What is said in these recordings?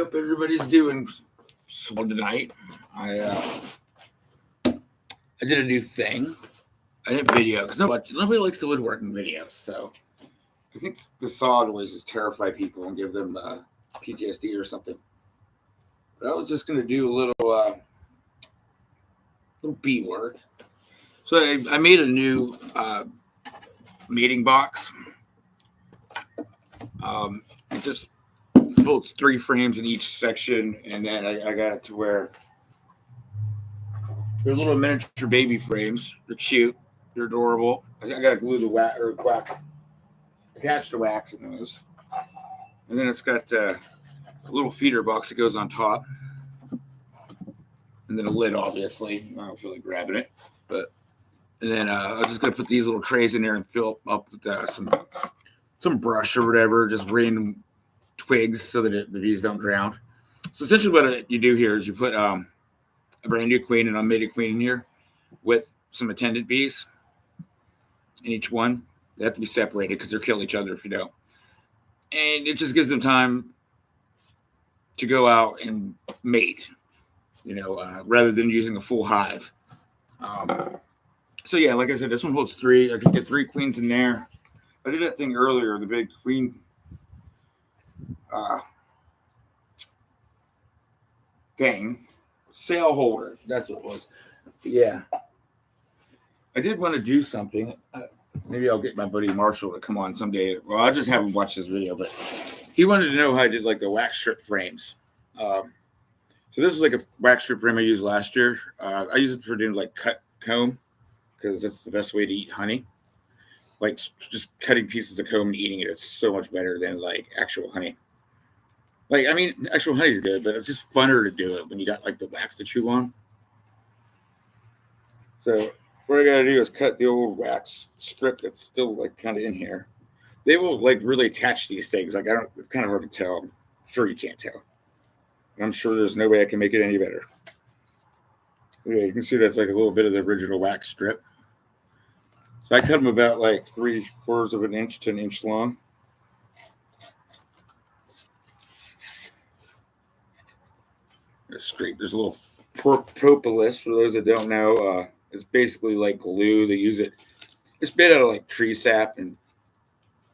Hope everybody's doing well tonight. I I did a new thing. I didn't video because nobody likes the woodworking videos. So I think the saw noises terrify people and give them PTSD or something. But I was just gonna do a little bead work. So I made a new mating box. It just holds 3 frames in each section, and then I got it to where they're little miniature baby frames. They're cute. They're adorable. I got to glue the wax, attach the wax in those, and then it's got a little feeder box that goes on top, and then a lid. Obviously, I don't feel like grabbing it, but and then I'm just gonna put these little trays in there and fill up with some brush or whatever, just random twigs so that the bees don't drown. So essentially, what you do here is you put a brand new queen, an unmated queen in here with some attendant bees in each one. They have to be separated because they'll kill each other if you don't. And it just gives them time to go out and mate, rather than using a full hive. So yeah, like I said, this one holds 3. I could get 3 queens in there. I did that thing earlier, the big queen thing. Sail holder. That's what it was. But yeah. I did want to do something. Maybe I'll get my buddy Marshall to come on someday. Well, I'll just have him watch this video, but he wanted to know how I did like the wax strip frames. So this is like a wax strip frame I used last year. I use it for doing like cut comb because that's the best way to eat honey. Like just cutting pieces of comb and eating it is so much better than like actual honey. Like, I mean, actual honey is good, but it's just funner to do it when you got like the wax to chew on. So what I got to do is cut the old wax strip that's still like kind of in here. They will like really attach these things. Like it's kind of hard to tell. I'm sure you can't tell. I'm sure there's no way I can make it any better. Yeah, you can see that's like a little bit of the original wax strip. So I cut them about like 3/4 of an inch to an inch long. There's a little propolis for those that don't know. It's basically like glue. They use it. It's made out of like tree sap and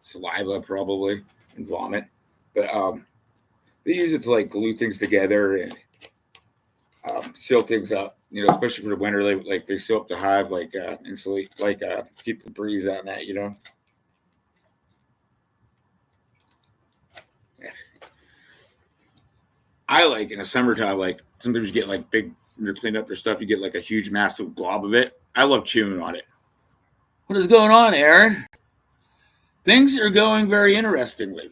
saliva probably and vomit, but they use it to like glue things together and seal things up. Especially for the winter, they seal up the hive, like insulate, keep the breeze out in that. Yeah. I like in the summertime, like sometimes you get like big, when you're cleaning up your stuff, you get like a huge, massive glob of it. I love chewing on it. What is going on, Aaron? Things are going very interestingly.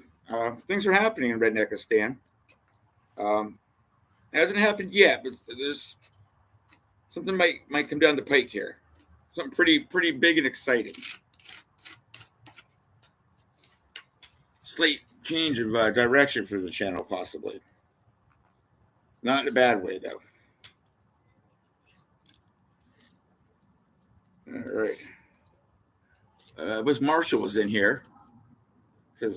Things are happening in Redneckistan. Hasn't happened yet, but there's something might come down the pike here. Something pretty big and exciting. Slight change of direction for the channel, possibly. Not in a bad way, though. All right. I wish Marshall was in here because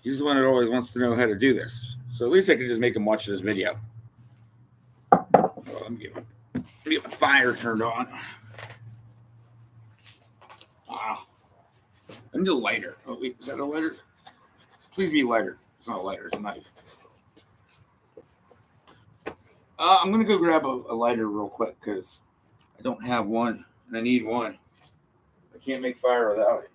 he's the one that always wants to know how to do this. So at least I can just make him watch this video. Let me get my fire turned on. Wow. I need a lighter. Oh, wait, is that a lighter? Please be a lighter. It's not a lighter, it's a knife. I'm going to go grab a lighter real quick because I don't have one and I need one. I can't make fire without it.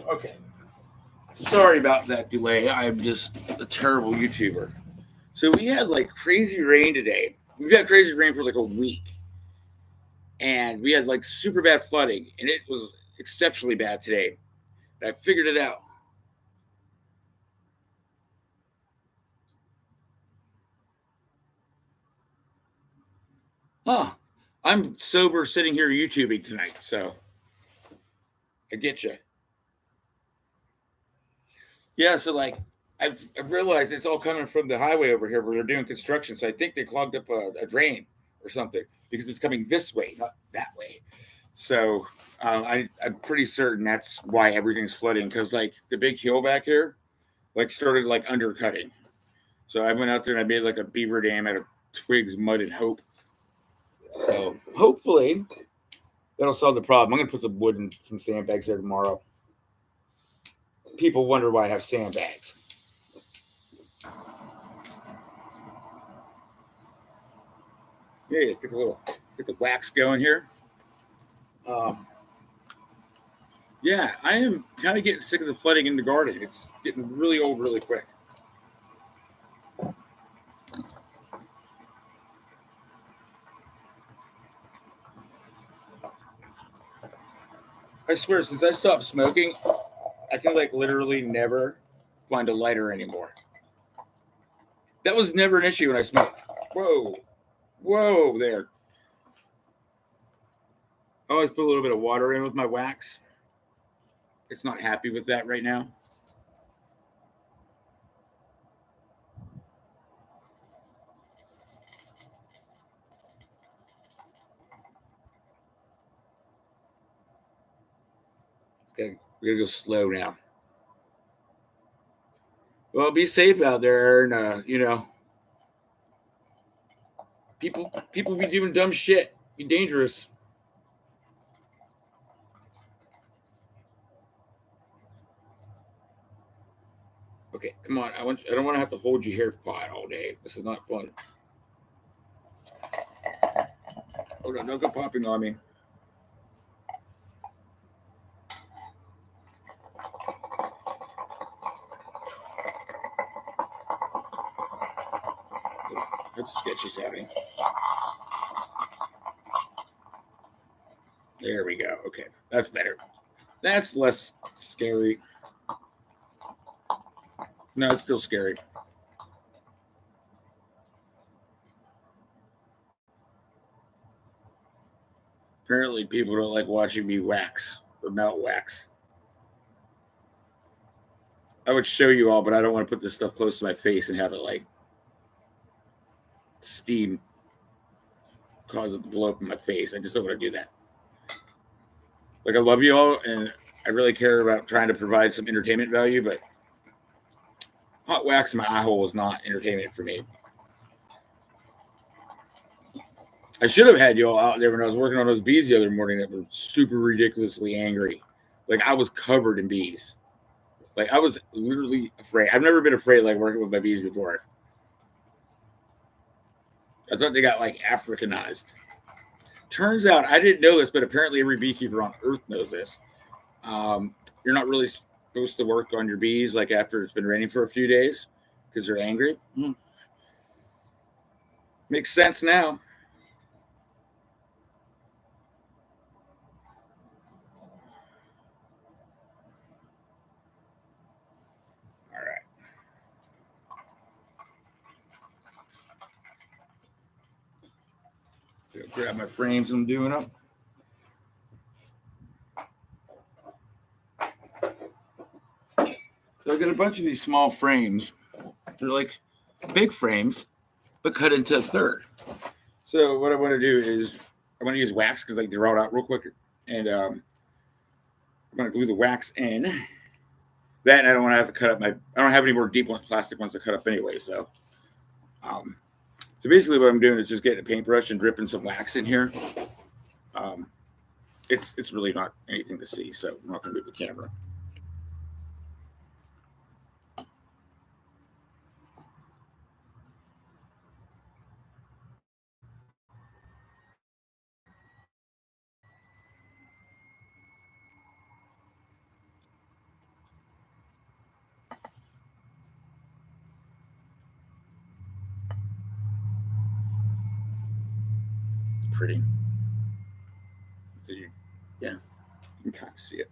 Okay. Sorry about that delay. I'm just a terrible YouTuber. So we had like crazy rain today. We've had crazy rain for like a week. And we had like super bad flooding. And it was exceptionally bad today. And I figured it out. Huh. I'm sober sitting here YouTubing tonight. So I get you. Yeah. So like I've realized it's all coming from the highway over here where they're doing construction. So I think they clogged up a drain or something because it's coming this way, not that way. So I'm pretty certain that's why everything's flooding because like the big hill back here like started like undercutting. So I went out there and I made like a beaver dam out of twigs, mud, and hope. So hopefully that'll solve the problem. I'm gonna put some wood and some sandbags there tomorrow. People wonder why I have sandbags. Yeah, get the wax going here. Um, yeah, I am kind of getting sick of the flooding in the garden. It's getting really old really quick. I swear, since I stopped smoking, I can like literally never find a lighter anymore. That was never an issue when I smoked. Whoa, whoa, there. I always put a little bit of water in with my wax. It's not happy with that right now. Okay, we gotta go slow now. Well, be safe out there, and people be doing dumb shit. Be dangerous. Okay, come on. I don't want to have to hold you here quiet all day. This is not fun. Oh no, don't go popping on me. That's sketchy sounding. There we go. Okay, that's better. That's less scary. No, it's still scary. Apparently, people don't like watching me wax or melt wax. I would show you all, but I don't want to put this stuff close to my face and have it like steam cause it to blow up in my face. I just don't want to do that. Like I love you all, and I really care about trying to provide some entertainment value, but hot wax in my eye hole is not entertainment for me. I should have had you all out there when I was working on those bees the other morning that were super ridiculously angry. Like I was covered in bees. Like I was literally afraid. I've never been afraid like working with my bees before. I thought they got like Africanized. Turns out I didn't know this, but apparently every beekeeper on Earth knows this. You're not really supposed to work on your bees like after it's been raining for a few days because they're angry. Makes sense now. All right. Grab my frames I'm doing up. So I got a bunch of these small frames. They're like big frames, but cut into a third. So what I want to do is I want to use wax because I can draw it out real quick, and I'm going to glue the wax in. That and I don't want to have to cut up my. I don't have any more deep plastic ones to cut up anyway. Um, so basically, what I'm doing is just getting a paintbrush and dripping some wax in here. Um, it's really not anything to see, so I'm not going to move the camera. pretty. So yeah, you can kind of see it.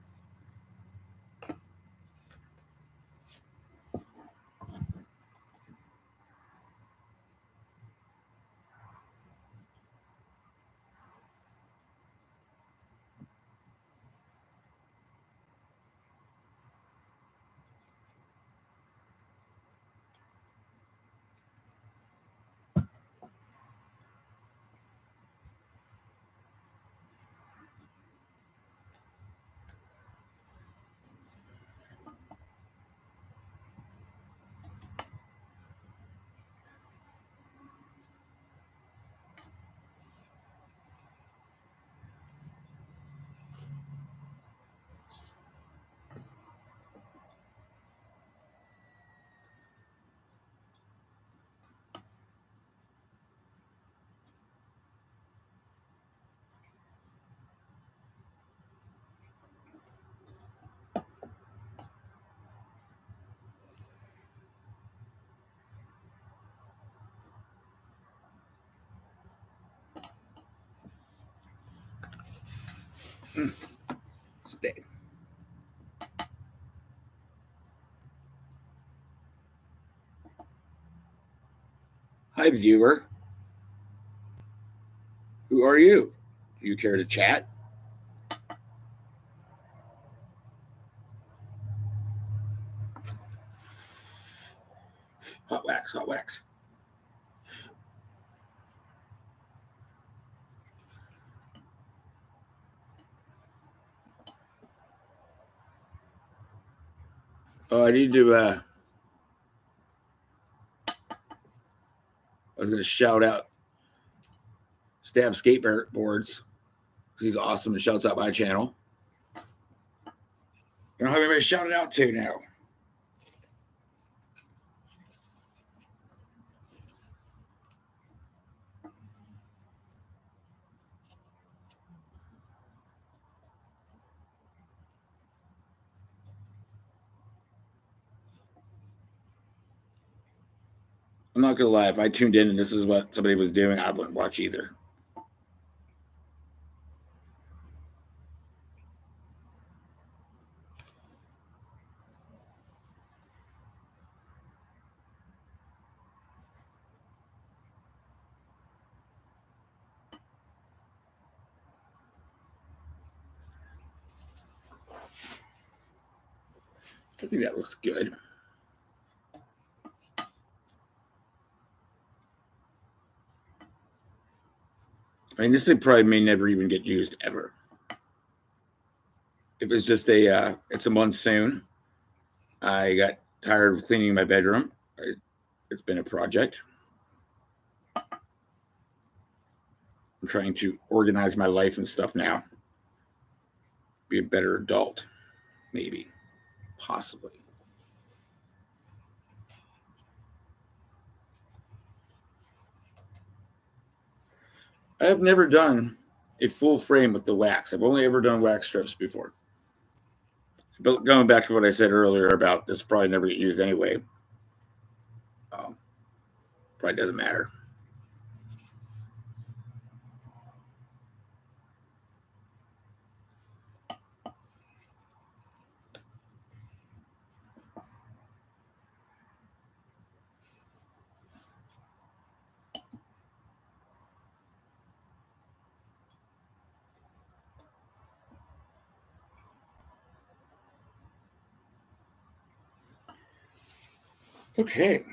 Stay. Hi, viewer. Who are you? Do you care to chat? Hot wax, hot wax. Oh, I need to. I was going to shout out Stab Skateboards. He's awesome and shouts out my channel. I don't have anybody to shout it out to now. I'm not gonna lie. If I tuned in and this is what somebody was doing, I wouldn't watch either. I think that looks good. I mean, this thing probably may never even get used ever. It was just it's a monsoon. I got tired of cleaning my bedroom. It's been a project. I'm trying to organize my life and stuff now. Be a better adult, maybe, possibly. I have never done a full frame with the wax. I've only ever done wax strips before. But going back to what I said earlier about this probably never get used anyway. Probably doesn't matter. Okay.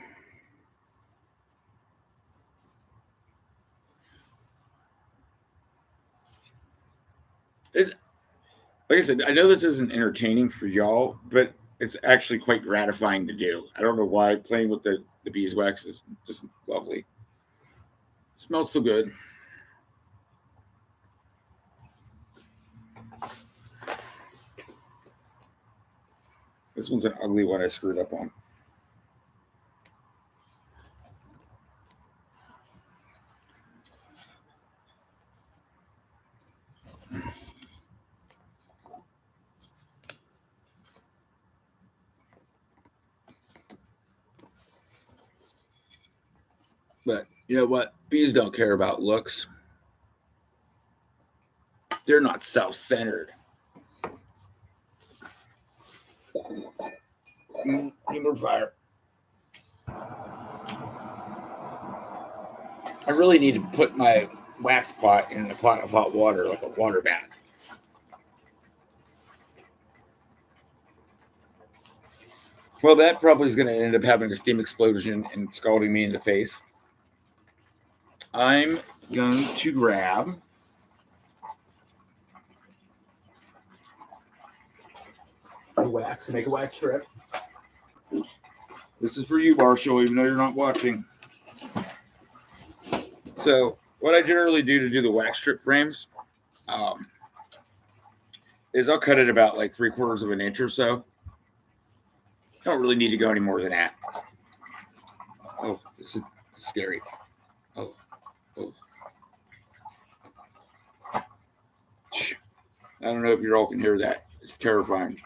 Like I said, I know this isn't entertaining for y'all, but it's actually quite gratifying to do. I don't know why playing with the beeswax is just lovely. It smells so good. This one's an ugly one I screwed up on. But you know what? Bees don't care about looks. they're not self-centered. More fire. I really need to put my wax pot in a pot of hot water, like a water bath. Well, that probably is going to end up having a steam explosion and scalding me in the face. I'm going to grab the wax and make a wax strip. This is for you, Marshall, even though you're not watching. So what I generally do to do the wax strip frames is I'll cut it about like 3/4 of an inch or so. I don't really need to go any more than that. Oh, this is scary. Oh. I don't know if you all can hear that. It's terrifying.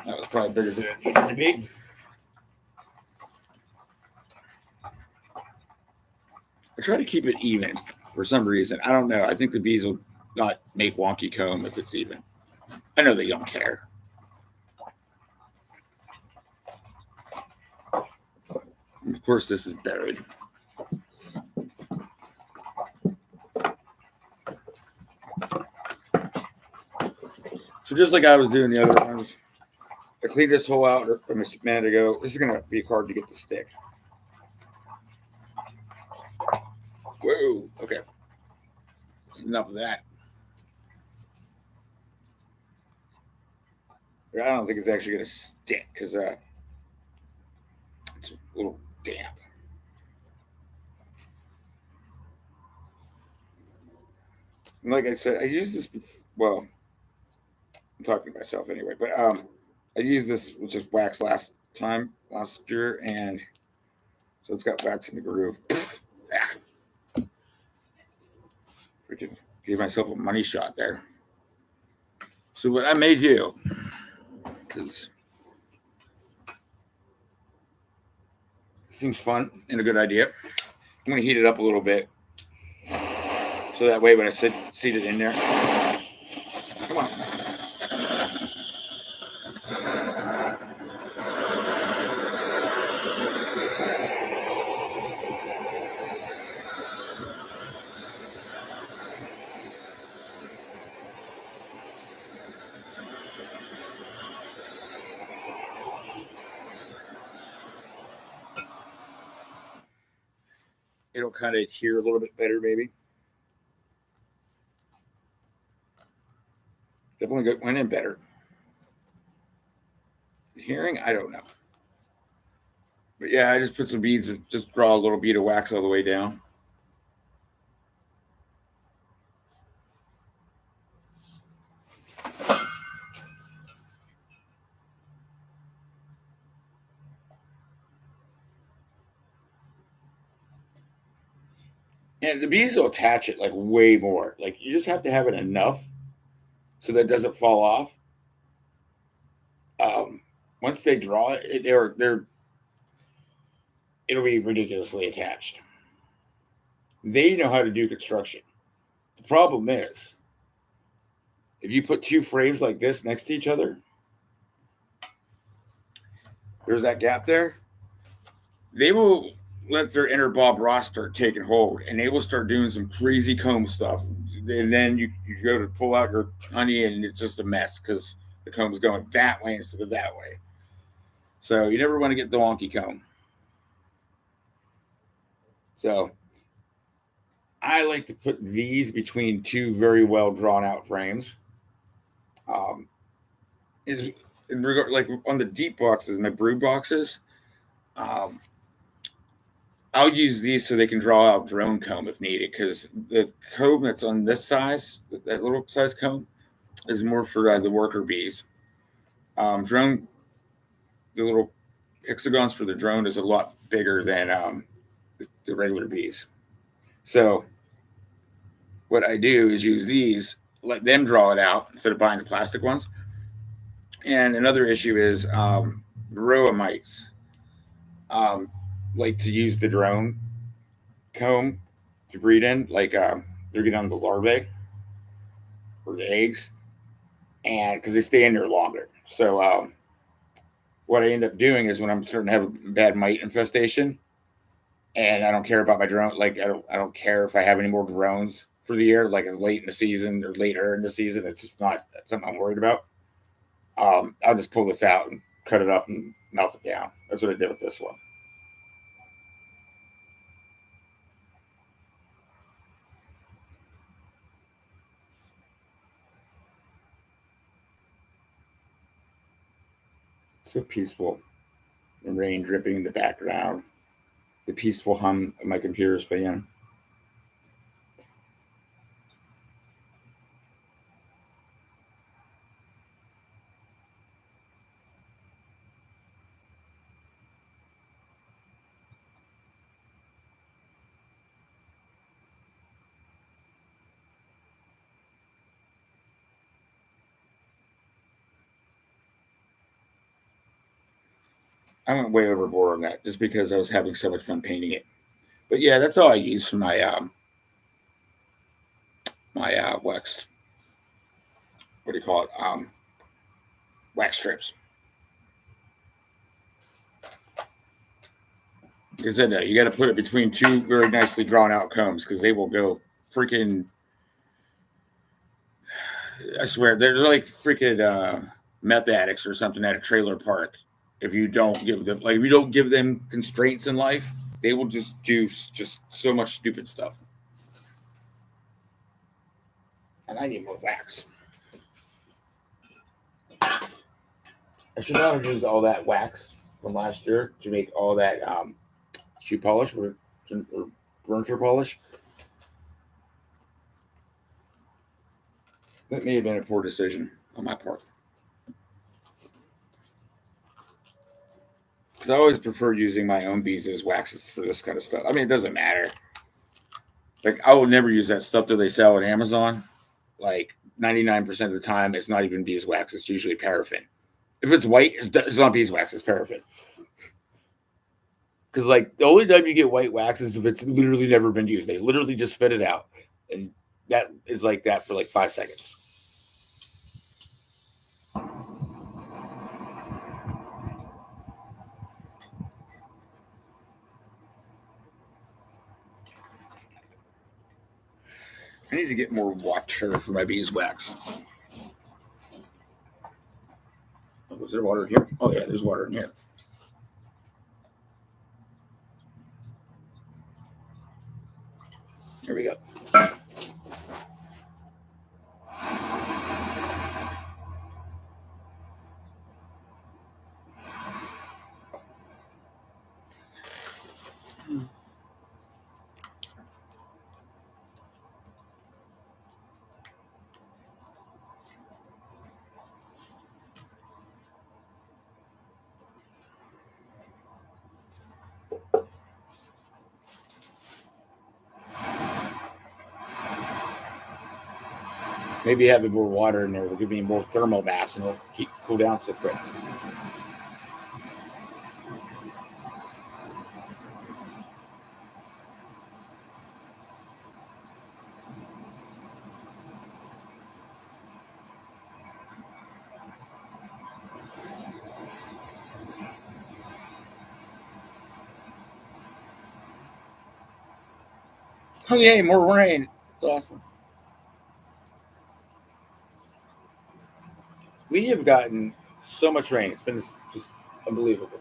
That was probably bigger than it needed to be. I try to keep it even for some reason. I don't know. I think the bees will not make wonky comb if it's even. I know they don't care. Of course, this is buried. So just like I was doing the other ones, I cleaned this hole out a minute ago. This is going to be hard to get to stick. Whoa, okay. Enough of that. I don't think it's actually going to stick because it's a little damp. And like I said, I used this, well, I'm talking to myself anyway, but I used this, which is wax last year, and so it's got wax in the groove. Freaking gave myself a money shot there. So what I may do, because it seems fun and a good idea, I'm going to heat it up a little bit. So that way when I seat it in there, come on. It'll kind of adhere a little bit better, maybe. Definitely went in better. Hearing, I don't know. But yeah, I just put some beads and just draw a little bead of wax all the way down. And the bees will attach it like way more. Like you just have to have it enough so that it doesn't fall off. Once they draw it, it'll be ridiculously attached. They know how to do construction. The problem is, if you put two frames like this next to each other, there's that gap there. They will let their inner Bob Ross start taking hold, and they will start doing some crazy comb stuff. And then you go to pull out your honey, and it's just a mess because the comb is going that way instead of that way. So you never want to get the wonky comb. So I like to put these between two very well drawn out frames. In regard, like on the deep boxes, my brood boxes, I'll use these so they can draw out drone comb if needed, because the comb that's on this size, that little size comb, is more for the worker bees. Drone, the little hexagons for the drone is a lot bigger than the regular bees. So what I do is use these, let them draw it out instead of buying the plastic ones. And another issue is varroa mites like to use the drone comb to breed in. Like they're getting on the larvae or the eggs, and because they stay in there longer. So what I end up doing is when I'm starting to have a bad mite infestation, and I don't care about my drone. Like I don't care if I have any more drones for the year. Like it's late in the season or later in the season. It's just not something I'm worried about. I'll just pull this out and cut it up and melt it down. That's what I did with this one. So peaceful. The rain dripping in the background. The peaceful hum of my computer's fan. I went way overboard on that just because I was having so much fun painting it. But yeah, that's all I use for my wax. What do you call it? Wax strips. Like I said, you got to put it between two very nicely drawn out combs because they will go freaking. I swear, they're like freaking meth addicts or something at a trailer park. If you don't give them, like, if you don't give them constraints in life, they will just do just so much stupid stuff. And I need more wax. I should not have used all that wax from last year to make all that shoe polish or furniture polish. That may have been a poor decision on my part. Because I always prefer using my own bees as waxes for this kind of stuff. I mean, it doesn't matter. Like, I will never use that stuff that they sell on Amazon. Like, 99% of the time, it's not even beeswax. It's usually paraffin. If it's white, it's not beeswax. It's paraffin. Because, like, the only time you get white wax is if it's literally never been used. They literally just spit it out. And that is like that for like 5 seconds. I need to get more water for my beeswax. Oh, was there water in here? Oh, yeah, there's water in here. Here we go. Maybe having more water in there will give me more thermal mass and it'll keep cool down so quick. Oh, yay, more rain. It's awesome. We have gotten so much rain. It's been just unbelievable.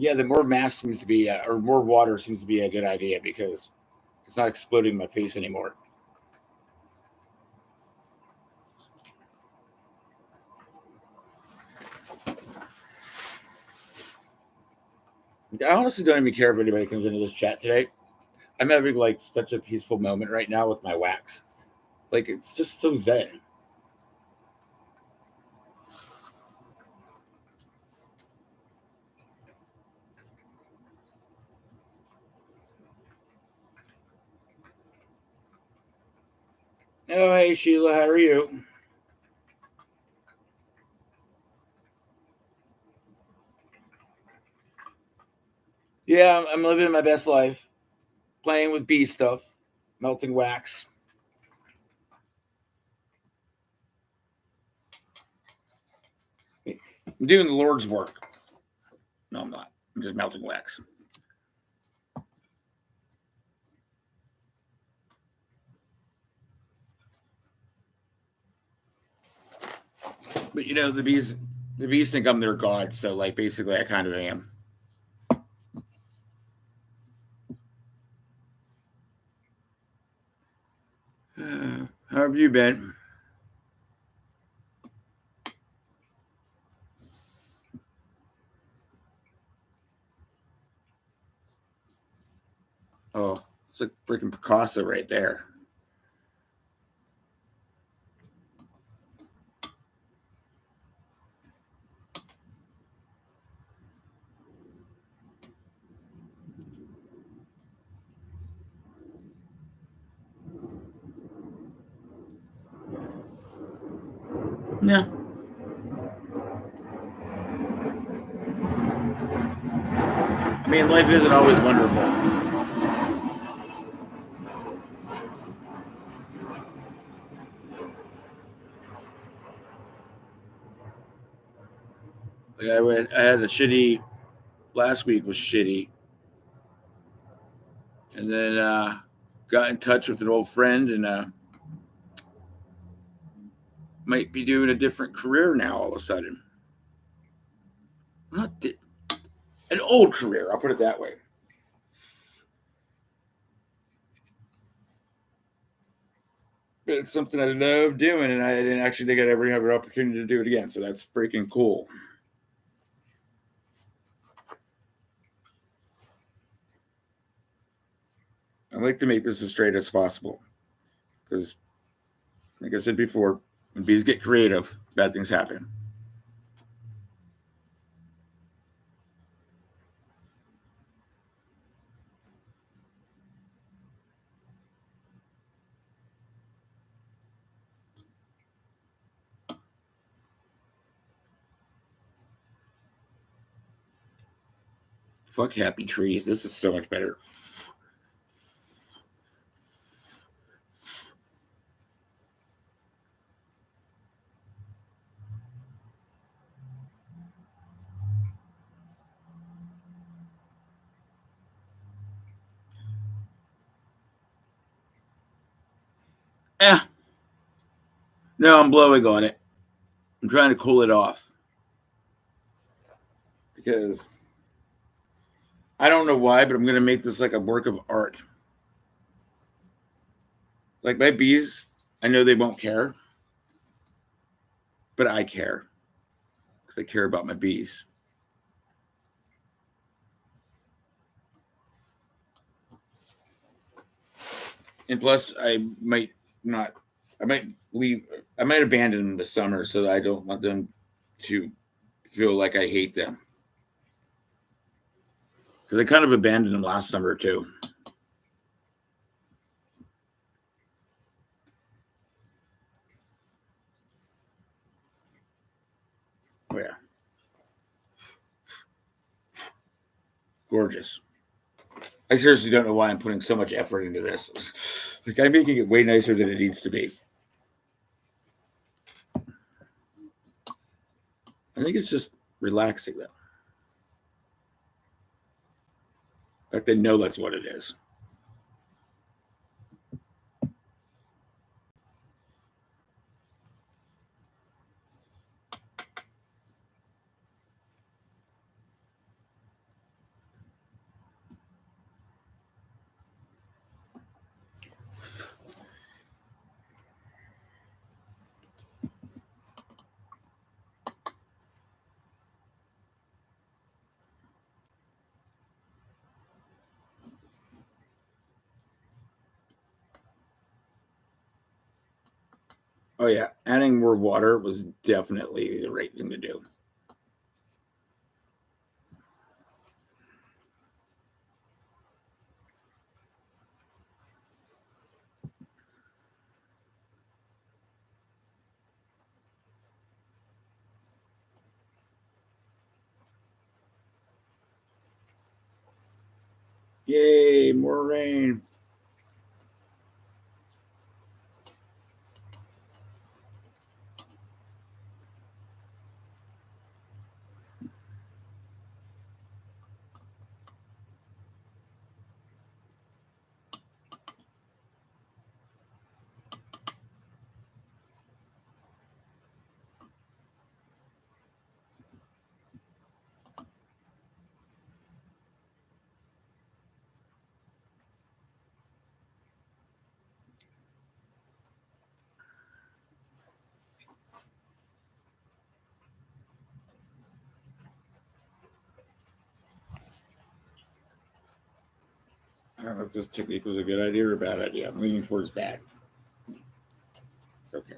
Yeah, the more mass seems to be, or more water seems to be a good idea because it's not exploding in my face anymore. I honestly don't even care if anybody comes into this chat today. I'm having like such a peaceful moment right now with my wax. Like it's just so zen. Oh, hey Sheila, how are you? Yeah, I'm living my best life, playing with bee stuff, melting wax. I'm doing the Lord's work. No, I'm not. I'm just melting wax. But you know, the bees think I'm their god, so like basically I kind of am. How have you been? Oh, it's like freaking Picasso right there. Yeah. I mean, life isn't always wonderful. Like I had a shitty last week was shitty, and then got in touch with an old friend and might be doing a different career now all of a sudden. Not di- an old career, I'll put it that way. It's something I love doing, and I didn't actually think I'd ever have an opportunity to do it again. So that's freaking cool. I like to make this as straight as possible because, like I said before, when bees get creative, bad things happen. Fuck happy trees. This is so much better. Eh, no, I'm blowing on it. I'm trying to cool it off because I don't know why, but I'm going to make this like a work of art. Like my bees, I know they won't care, but I care because I care about my bees. And plus, I might not, I might leave, I might abandon them this summer so that I don't want them to feel like I hate them. Because I kind of abandoned them last summer too. Oh, yeah. Gorgeous. I seriously don't know why I'm putting so much effort into this. Like I'm making it way nicer than it needs to be. I think it's just relaxing though. Like they know that's what it is. Oh yeah, adding more water was definitely the right thing to do. Yay, more rain. I don't know if this technique was a good idea or a bad idea. I'm leaning towards bad. Okay.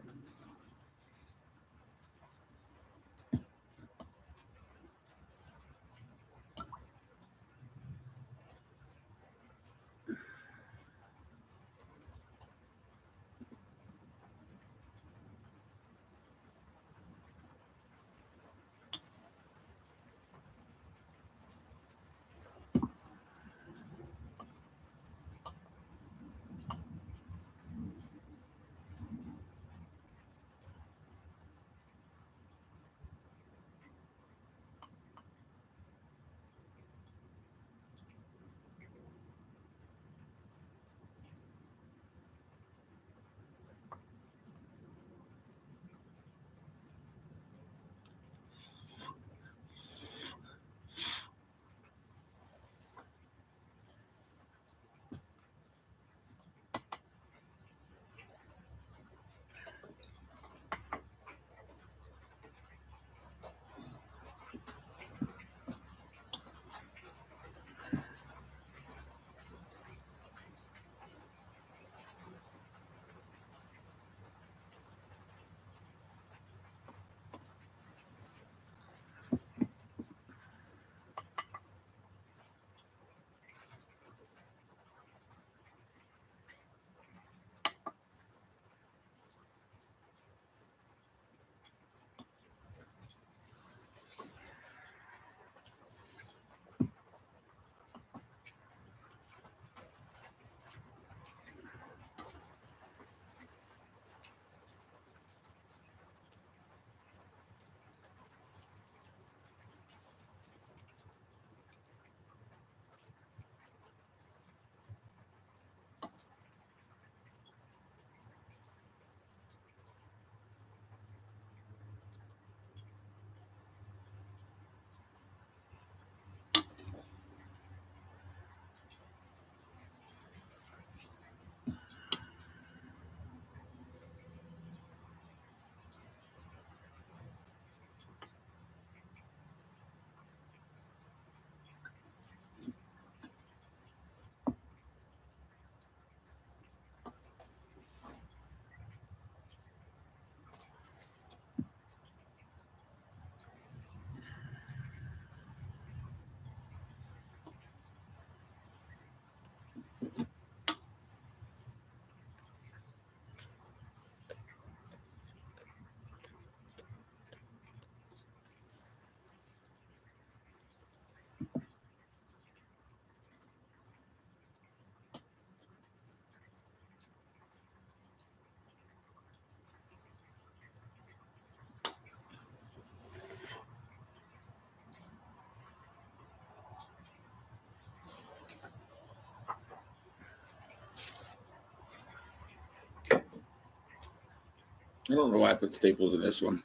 I don't know why I put staples in this one.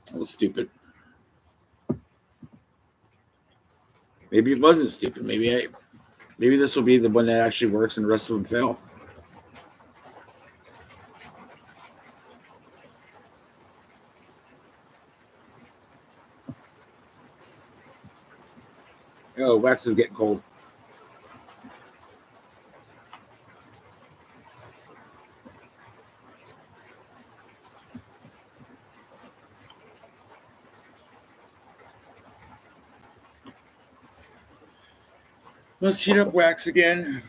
That was stupid. Maybe it wasn't stupid. Maybe this will be the one that actually works and the rest of them fail. Oh, wax is getting cold. Let's heat up wax again.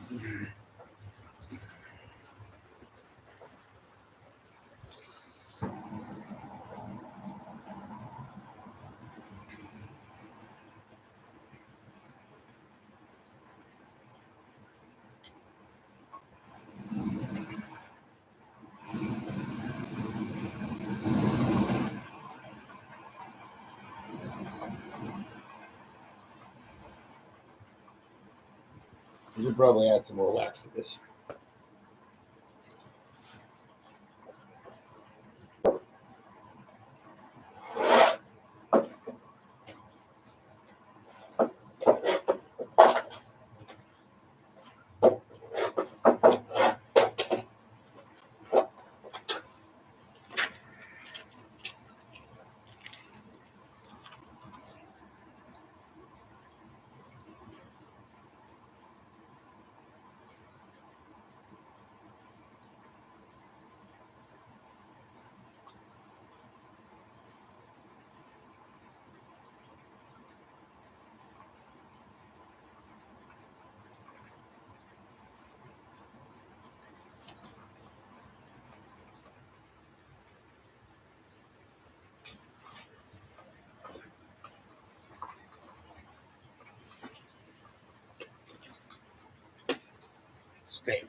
You should probably add some more wax to this. Stay.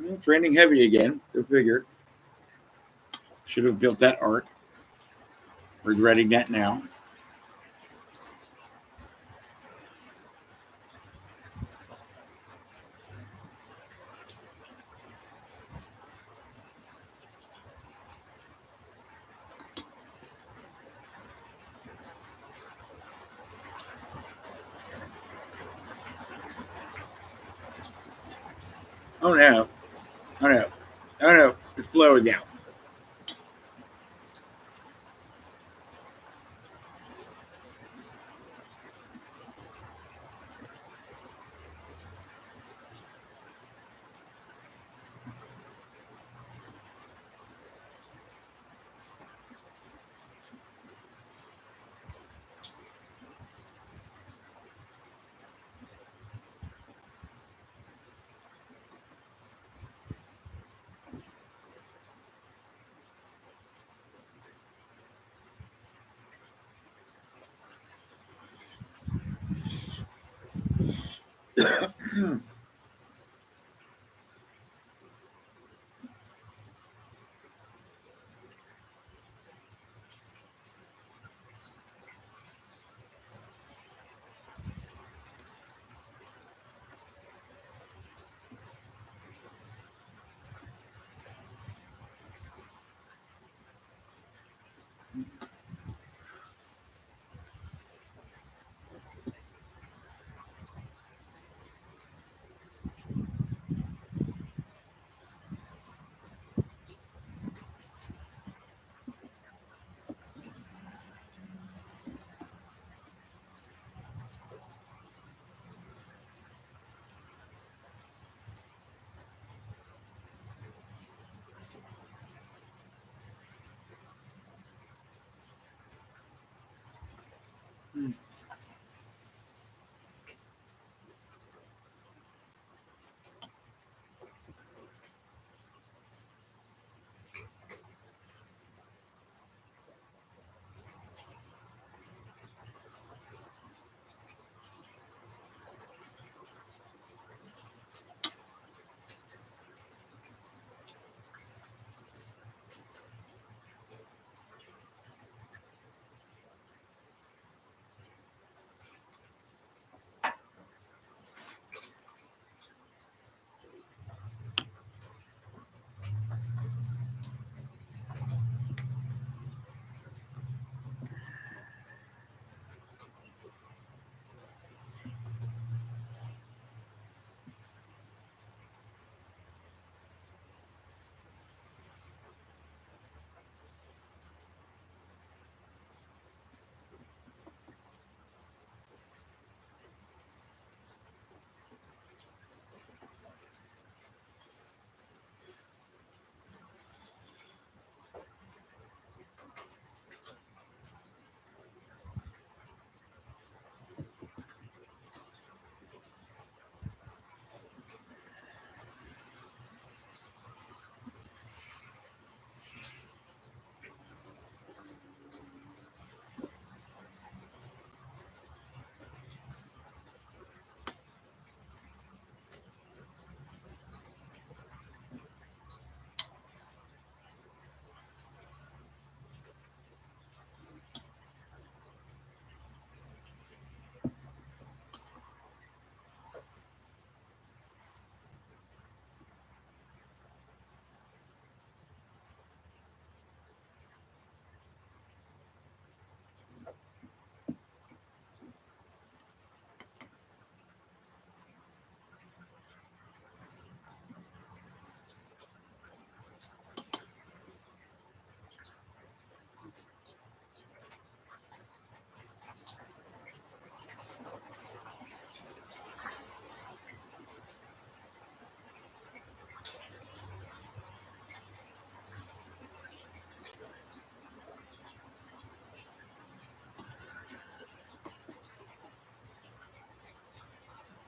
It's raining heavy again. Go figure. Should have built that art. Regretting that now. Oh no. Oh no. Oh no. It's blowing now.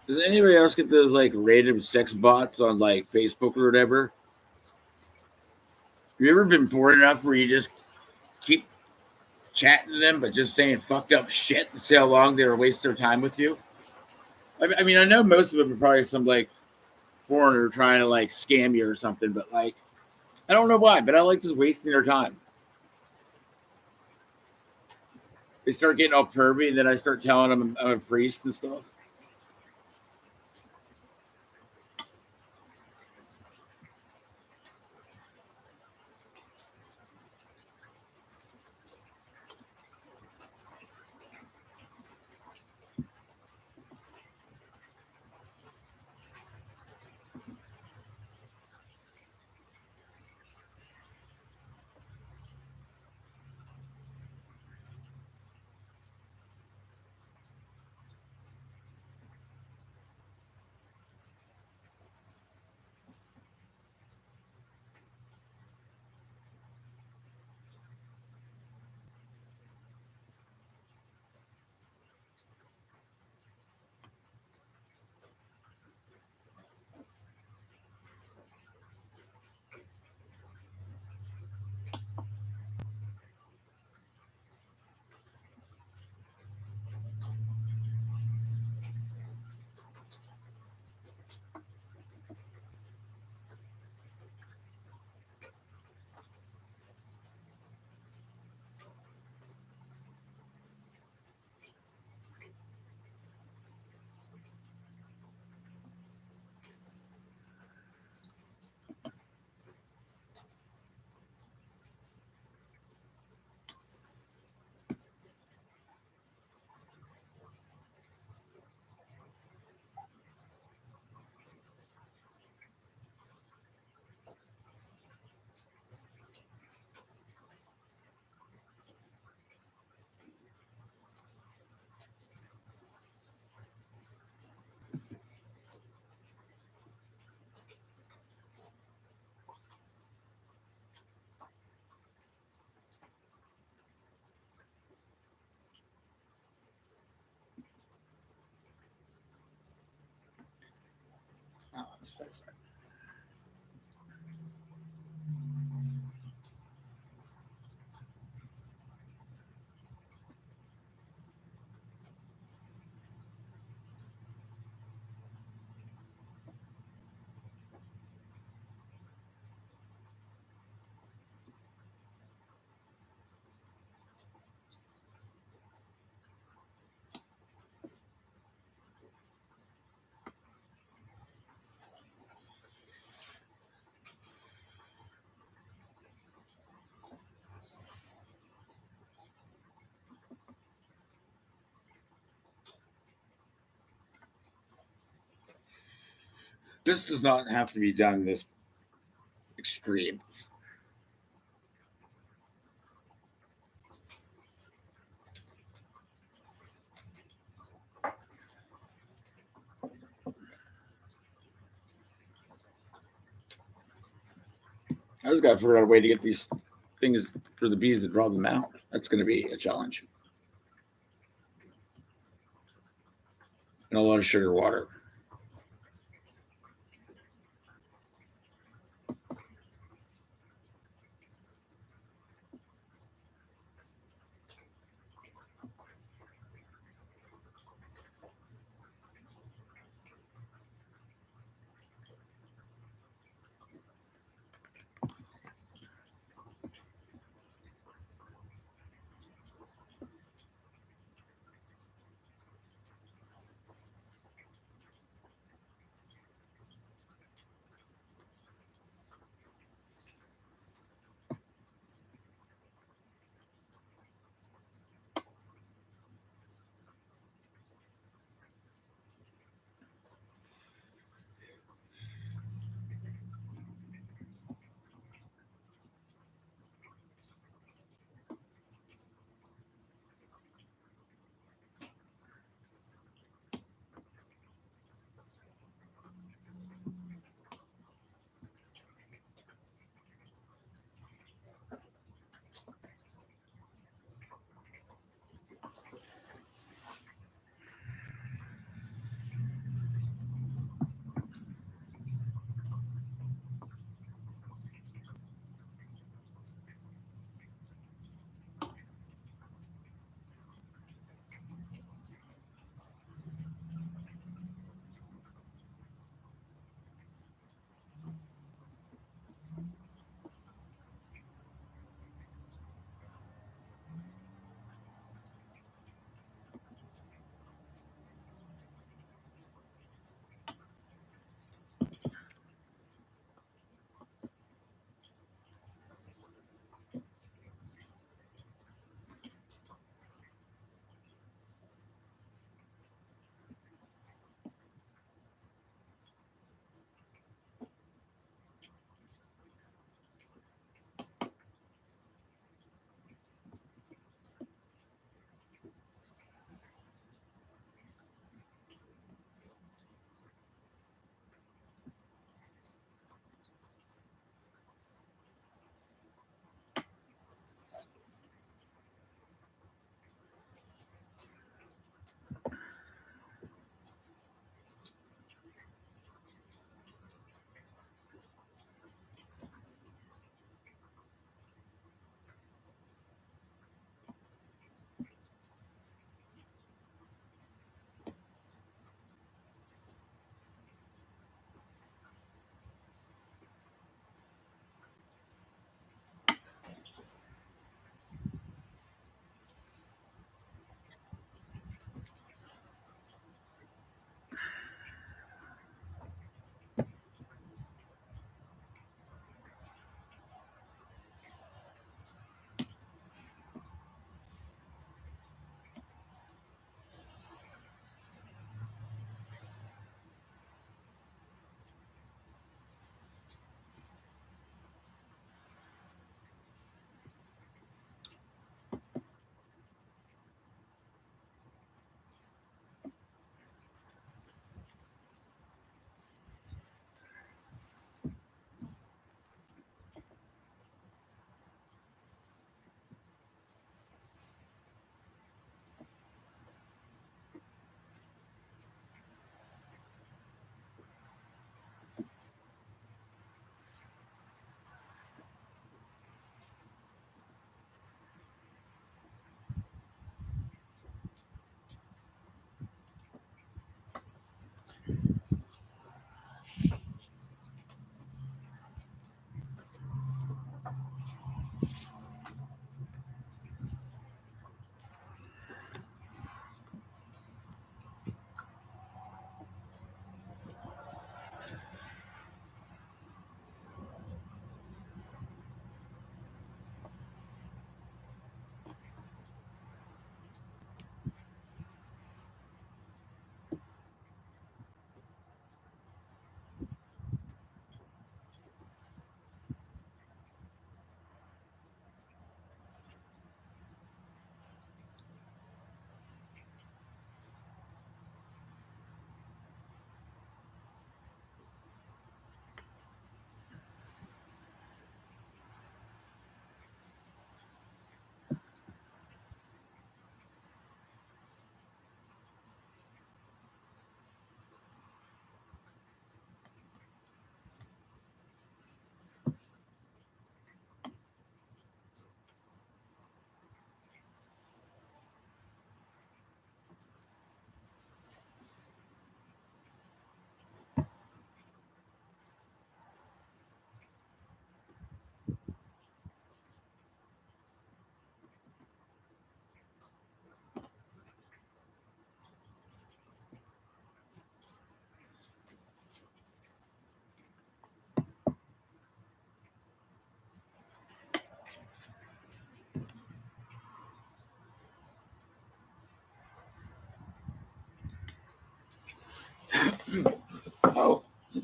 Does anybody else get those like random sex bots on like Facebook or whatever? Have you ever been bored enough where you just keep chatting to them, but just saying fucked up shit to see how long they were waste their time with you? I mean, I know most of them are probably some like foreigner trying to like scam you or something, but like, I don't know why, but I like just wasting their time. They start getting all pervy, and then I start telling them I'm a priest and stuff. Oh, I'm so sorry. This does not have to be done this extreme. I just got to figure out a way to get these things for the bees to draw them out. That's going to be a challenge. And a lot of sugar water.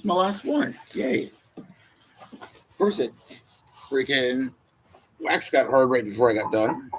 My last one. Yay. Of course, it freaking wax got hard right before I got done.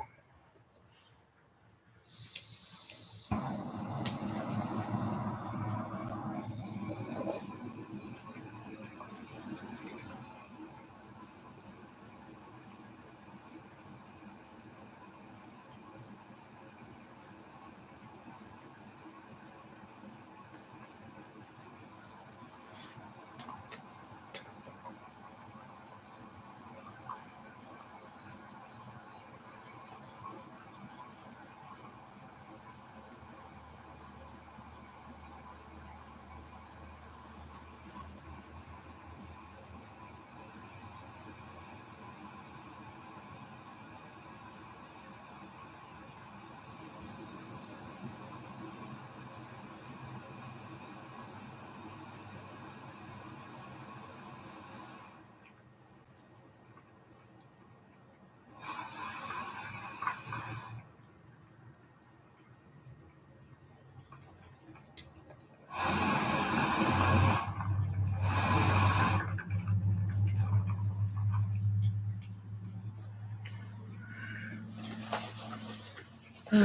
All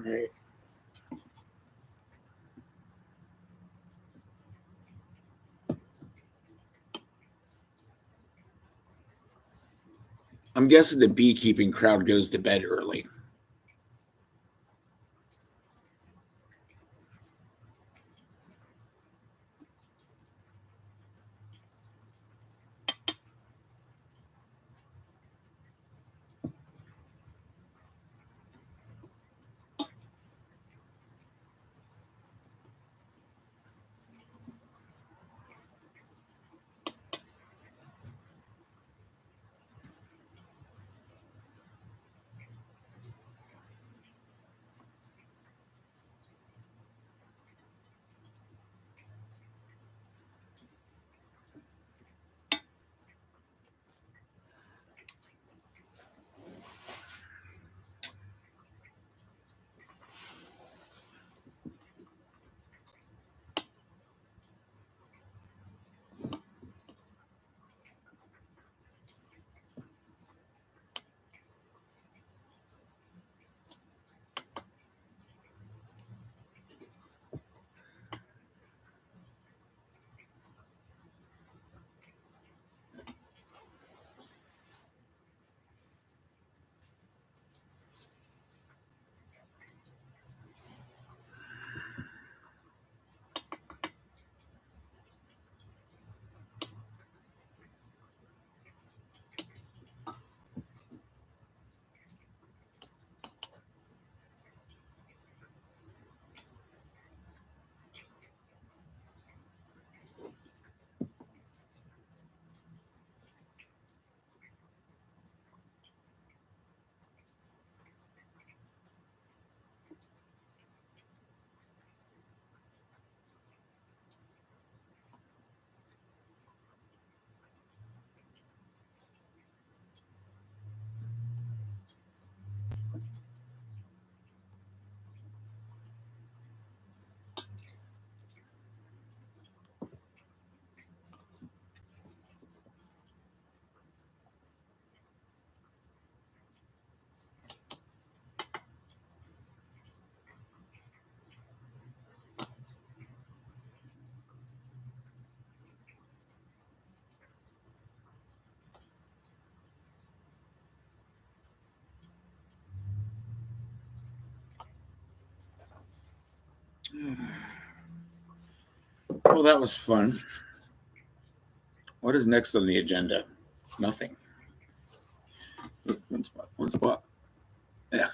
right. I'm guessing the beekeeping crowd goes to bed early. Well, that was fun. What is next on the agenda? Nothing. One spot. One spot. Yeah.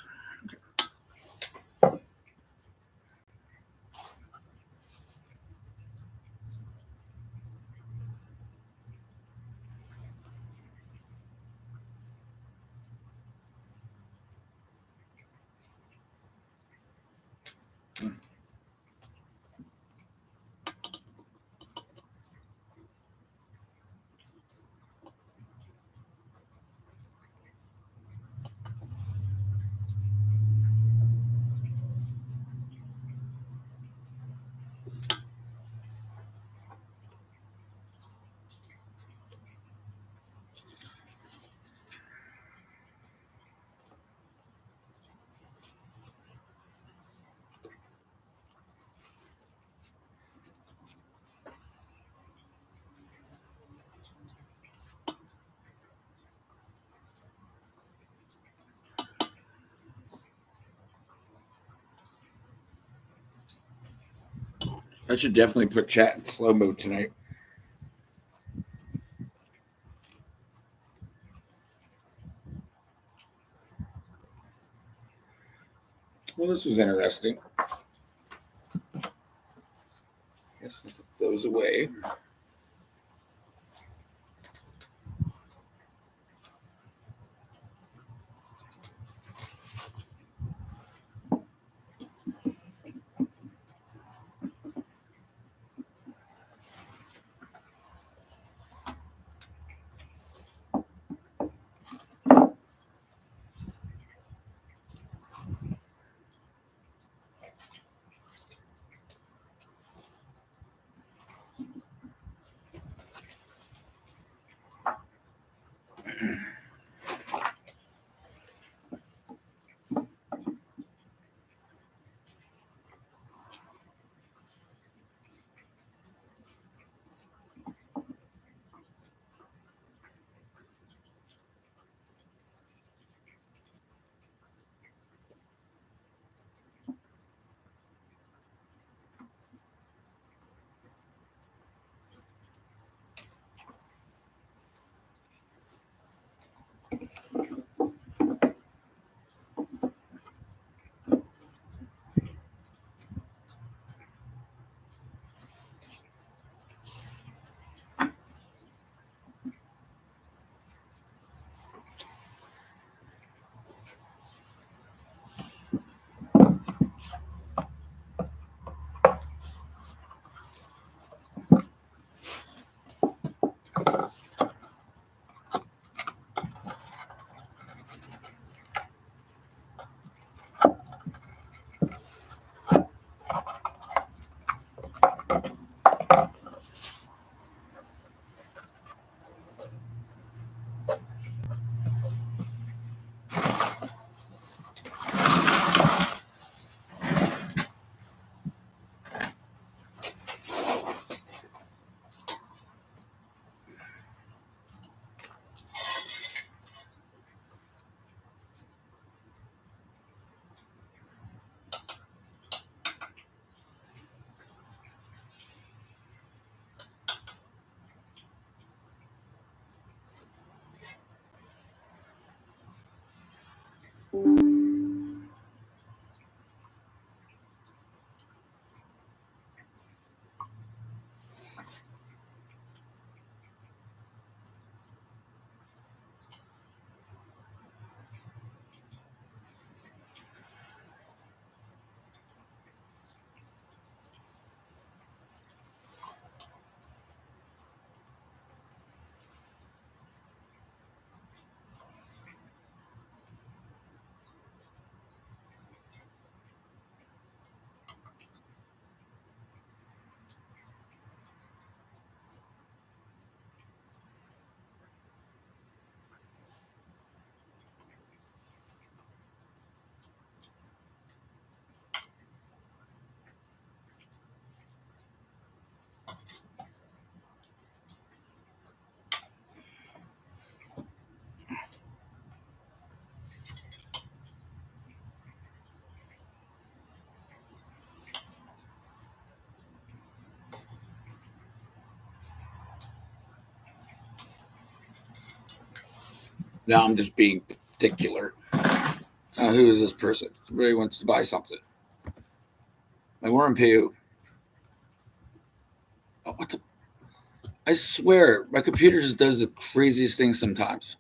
I should definitely put chat in slow mode tonight. Well, this was interesting. Guess we'll put those away. Now I'm just being particular. Who is this person? Somebody wants to buy something. My War and Pew. Oh, what the? I swear, my computer just does the craziest things sometimes.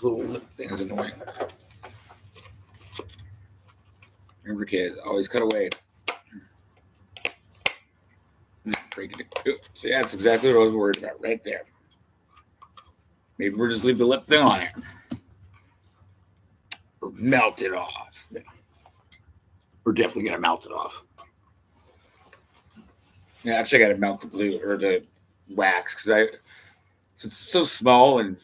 This little lip thing is annoying. Remember, kids, always cut away. See, that's exactly what I was worried about right there. Maybe we'll just leave the lip thing on it. Or melt it off. Yeah. We're definitely going to melt it off. Yeah, actually, I got to melt the glue or the wax because it's so small and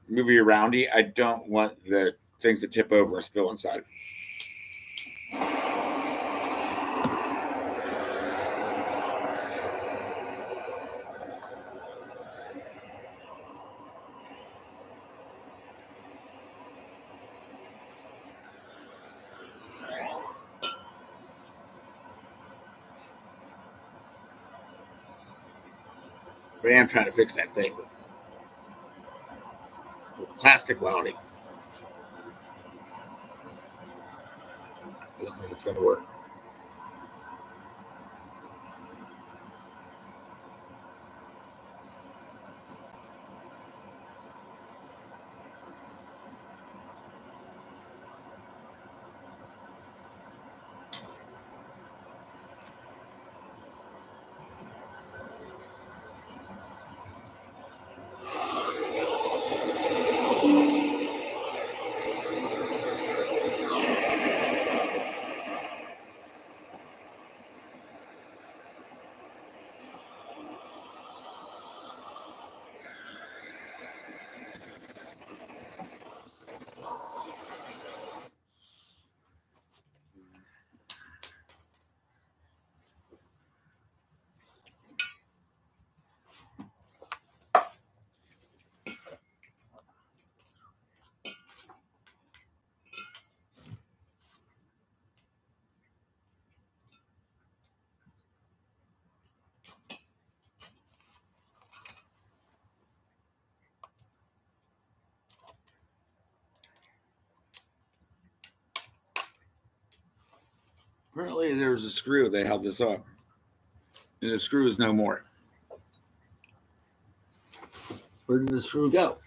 moving aroundy. I don't want the things to tip over and spill inside. But I am trying to fix that thing with plastic welding. I don't think it's going to work. Apparently, there's a screw that held this up, and the screw is no more. Where did the screw go?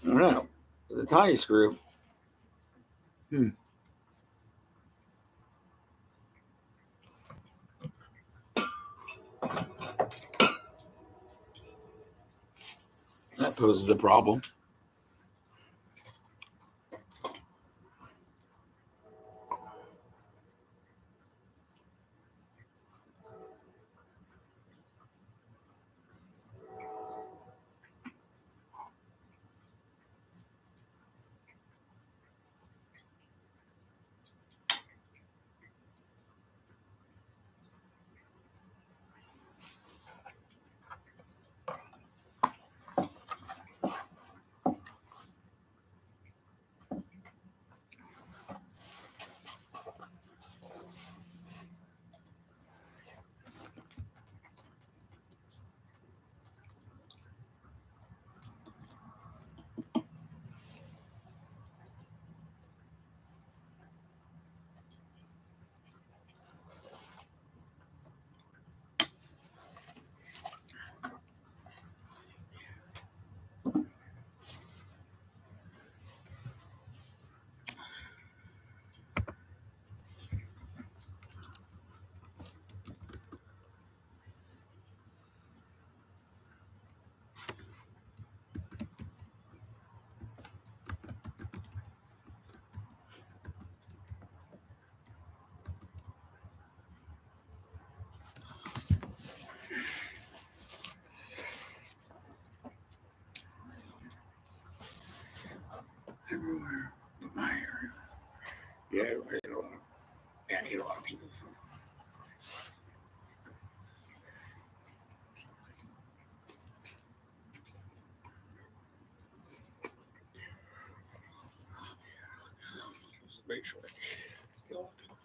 I don't know. The tiny screw. That poses a problem. Everywhere but my area. Yeah, I hate a lot of people. Just make sure I kill a lot of people.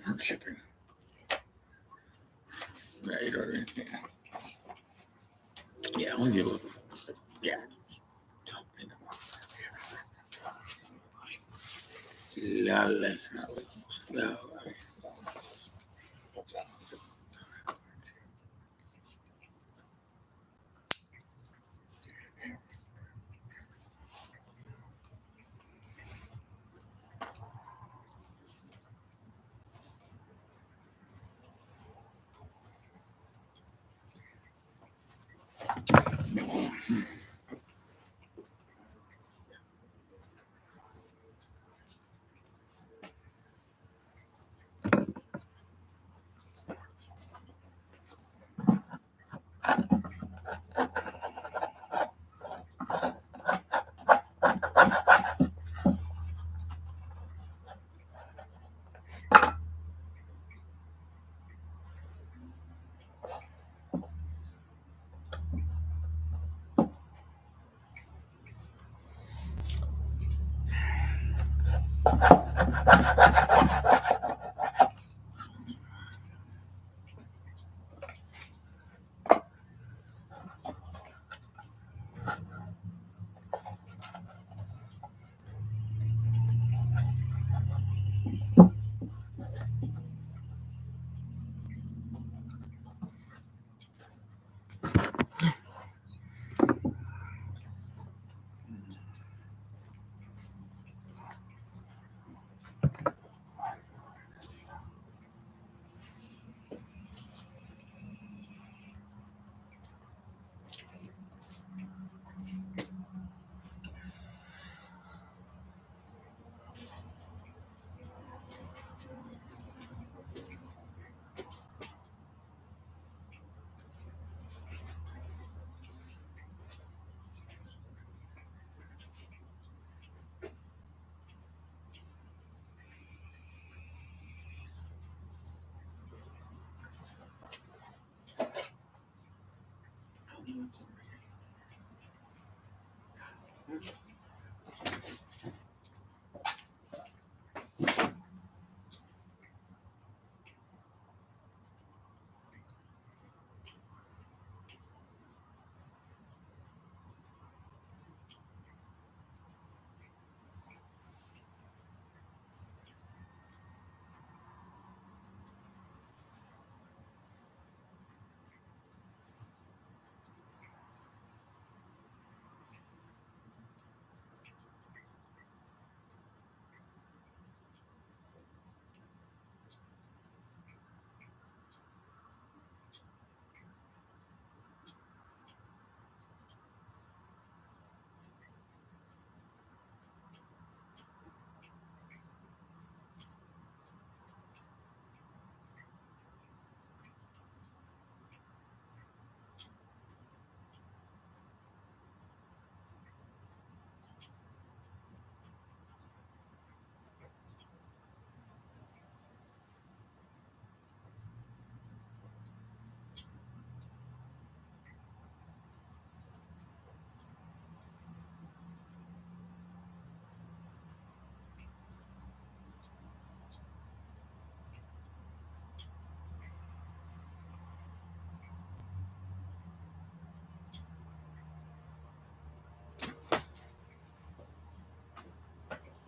More shipping. Right, or yeah, I'll get a little. Yeah. La la la.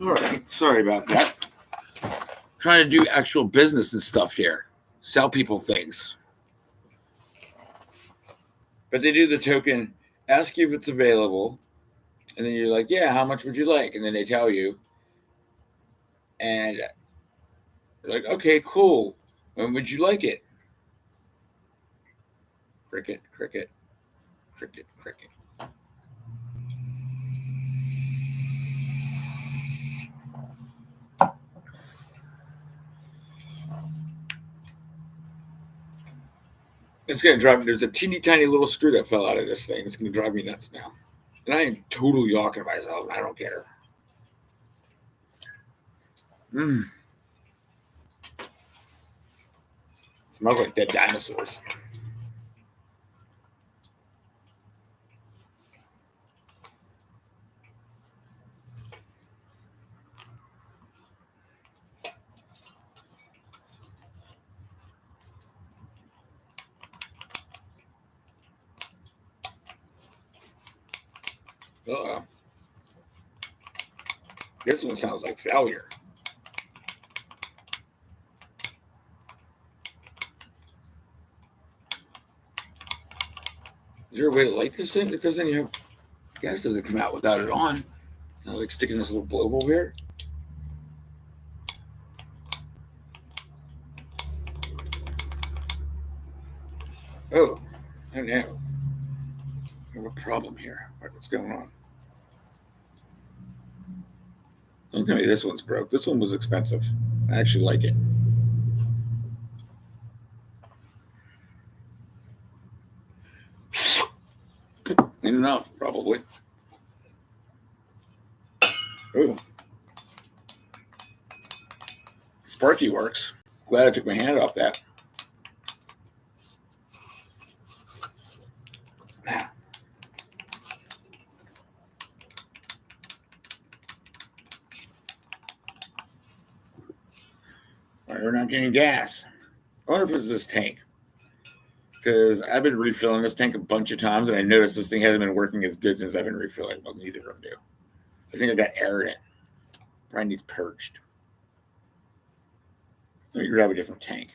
All right, sorry about that. Trying to do actual business and stuff here, sell people things. But they do the token, ask you if it's available, and then you're like, yeah, how much would you like? And then they tell you, and you're like, okay, cool. When would you like it? Cricket, cricket, cricket, cricket. It's gonna drive me. There's a teeny tiny little screw that fell out of this thing. It's gonna drive me nuts now. And I am totally yawking myself. I don't care. Mm. Smells like dead dinosaurs. This one sounds like failure. Is there a way to light this thing? Because then you have gas doesn't come out without it on. Like sticking this little blowhole here. Oh, I know. I have a problem here. What's going on? Don't tell me this one's broke. This one was expensive. I actually like it. Ain't enough, probably. Oh. Sparky works. Glad I took my hand off that. We're not getting gas. I wonder if it's this tank. Because I've been refilling this tank a bunch of times, and I noticed this thing hasn't been working as good since I've been refilling. Well, neither of them do. I think I got air in it. Probably needs purged. Let me grab a different tank.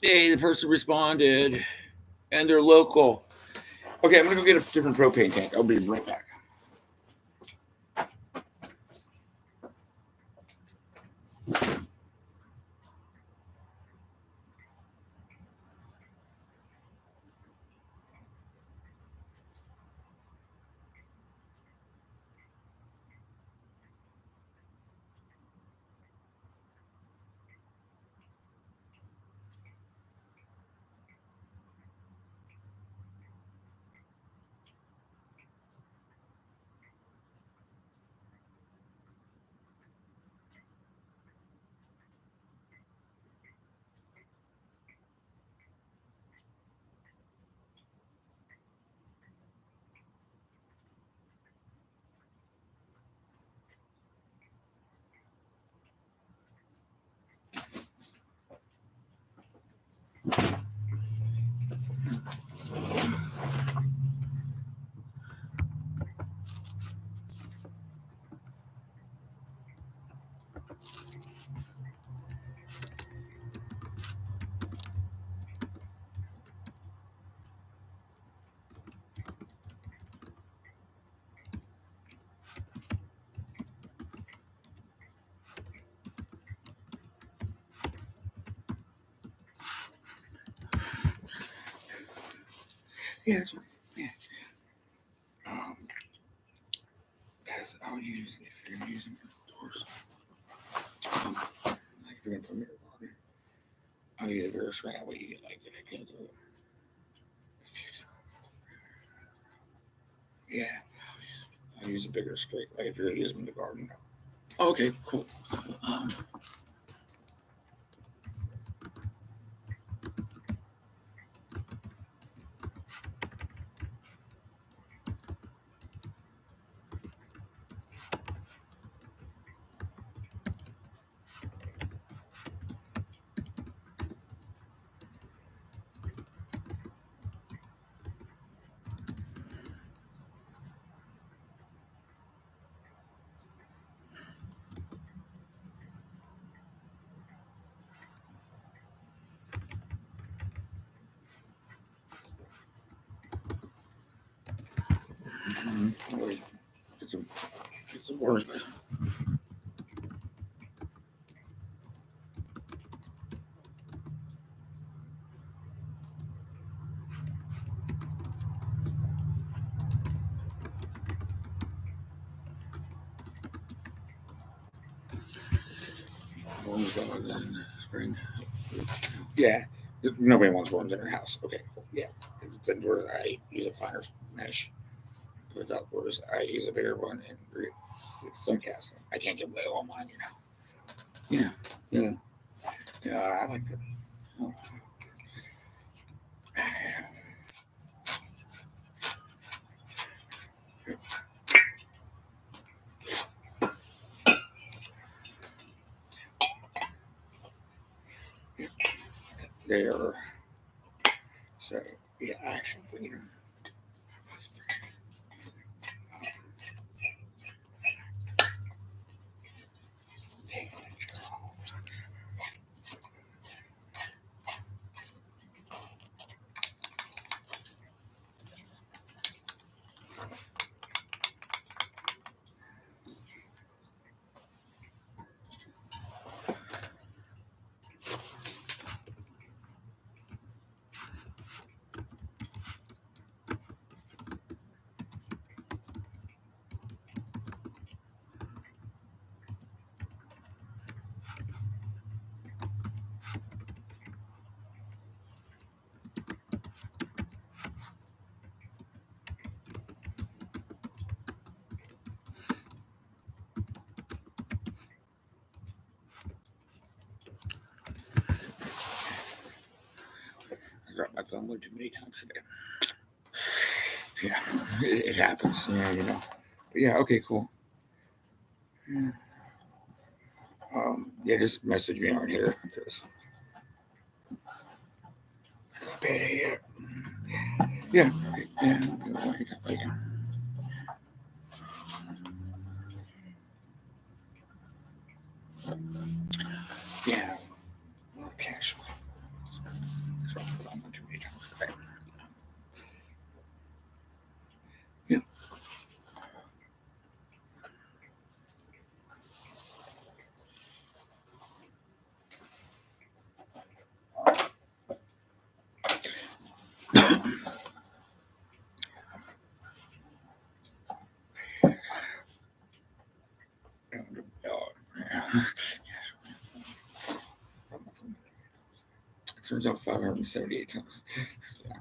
Hey, the person responded, and they're local. Okay, I'm going to go get a different propane tank. I'll be right back. Yeah, that's fine. Yeah. Guys, I'll use if you're using the doors. Like if you're gonna put me in the garden, I'll use a bigger screen. That way you get like that. I can't do it. Yeah, I'll use a bigger screen. Like if you're gonna use them in the garden. Okay, cool. Get some worms. Worms in the spring. Yeah, nobody wants worms in their house. Okay, yeah. If it's indoors, I use a finer mesh. If it's outdoors, I use a bigger one and some cast. I can't give away all mine, you know. Yeah, yeah. I like them. Oh. There. So yeah, I should bring them. I dropped my phone way too many times today. Yeah, it happens. Yeah, you know. But yeah, okay, cool. Yeah, just message me on here because yeah, yeah. Yeah, cash. Dropped my phone way too many times today. Yeah. Yeah. Turns out 578 times. Yeah.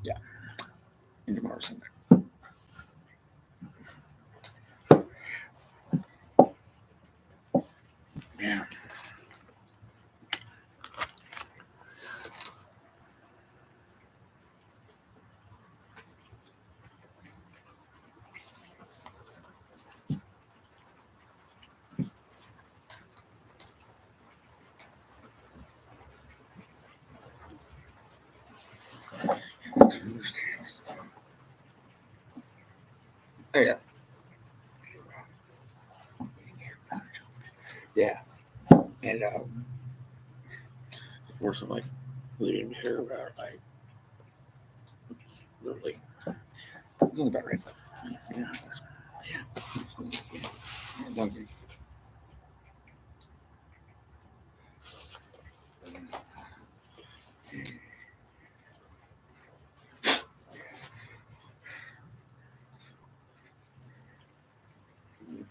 Yeah. And tomorrow Sunday. Yeah. Oh yeah. Yeah. And of course, I'm like, we didn't hear about it. Like, it's literally, it's only about right. Yeah. Donkey.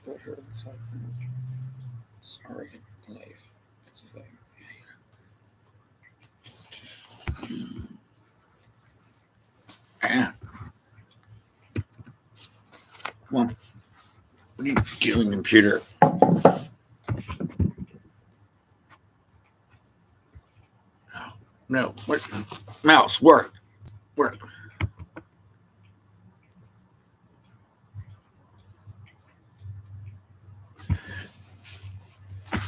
Put her. Sorry, life. That's the thing. Yeah. Come on. What are you doing, computer? No. What? Mouse, work. Work.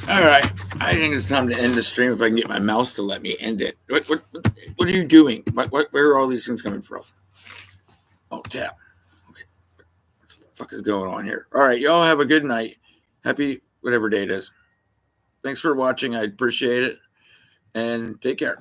All right. I think it's time to end the stream if I can get my mouse to let me end it. What are you doing? Where are all these things coming from? Oh, tap. Okay. fuck is going on here? All right, y'all have a good night. Happy whatever day it is. Thanks for watching. I appreciate it. And take care.